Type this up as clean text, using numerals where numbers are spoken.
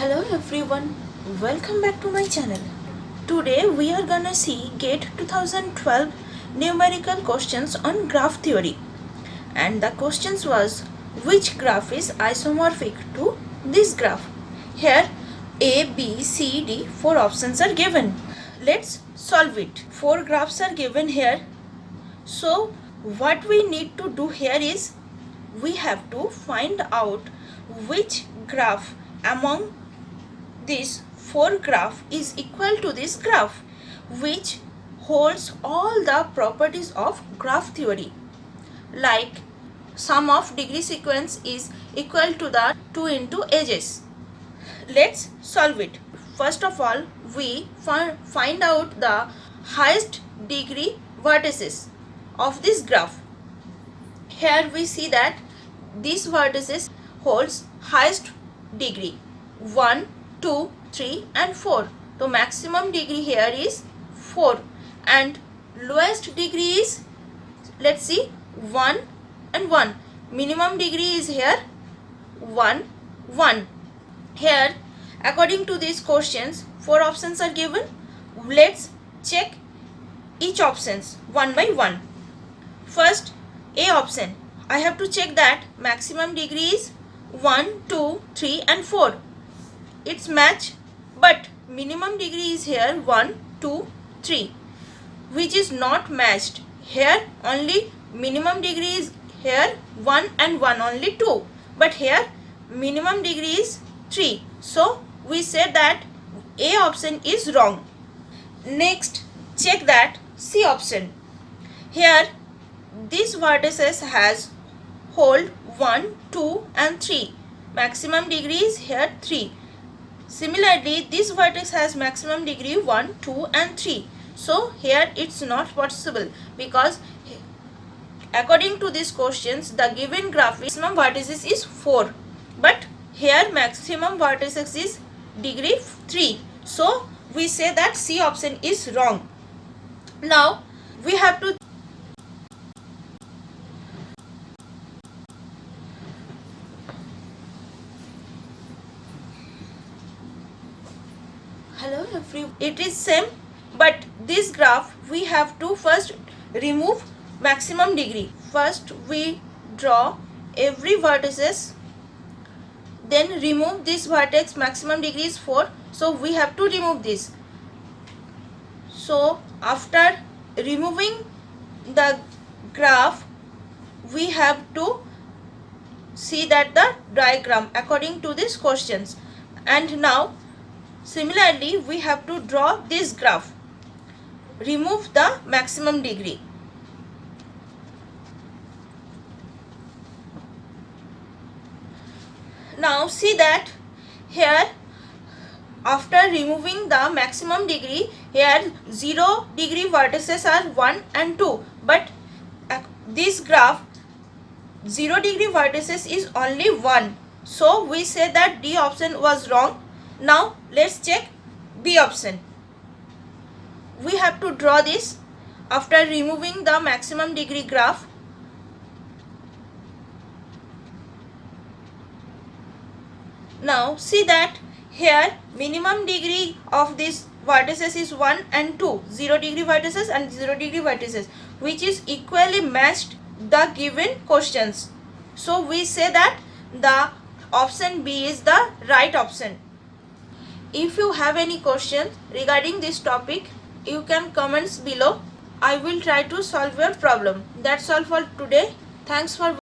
Hello everyone, welcome back to my channel. Today we are gonna see GATE 2012 numerical questions on graph theory. And the questions was, which graph is isomorphic to this graph? Here A, B, C, D, 4 options are given. Let's solve it. 4 graphs are given here. So what we need to do here is, we have to find out which graph among this 4 graph is equal to this graph, which holds all the properties of graph theory, like sum of degree sequence is equal to the 2 into edges. Let's solve it. First of all, we find out the highest degree vertices of this graph. Here we see that these vertices holds highest degree 1, 2, 3 and 4. So maximum degree here is 4 and lowest degree is, let's see, 1 and 1. Minimum degree is here 1, 1. Here according to these questions 4 options are given. Let's check each options one by one. First, A option. I have to check that maximum degree is 1, 2, 3 and 4. It's match, but minimum degree is here 1, 2, 3, which is not matched. Here only minimum degree is here 1 and 1, only 2, but here minimum degree is 3. So we said that A option is wrong. Next, check that C option. Here this vertices has hold 1, 2 and 3. Maximum degree is here 3. Similarly, this vertex has maximum degree 1, 2 and 3. So here it's not possible, because according to these questions the given graph maximum vertices is 4, but here maximum vertices is degree 3. So we say that C option is wrong. Now we have to hello everyone. It is same, but this graph we have to first remove maximum degree. First we draw every vertices, then remove this vertex. Maximum degree is 4, so we have to remove this. So after removing the graph, we have to see that the diagram according to these questions. And now similarly we have to draw this graph. Remove the maximum degree. Now see that here after removing the maximum degree, here 0 degree vertices are 1 and 2, but this graph 0 degree vertices is only 1. So we say that D option was wrong. Now let's check B option. We have to draw this after removing the maximum degree graph. Now see that here minimum degree of this vertices is 1 and 2, 0 degree vertices and 0 degree vertices, which is equally matched the given questions. So we say that the option B is the right option. If you have any questions regarding this topic, you can comments below. I will try to solve your problem. That's all for today. Thanks for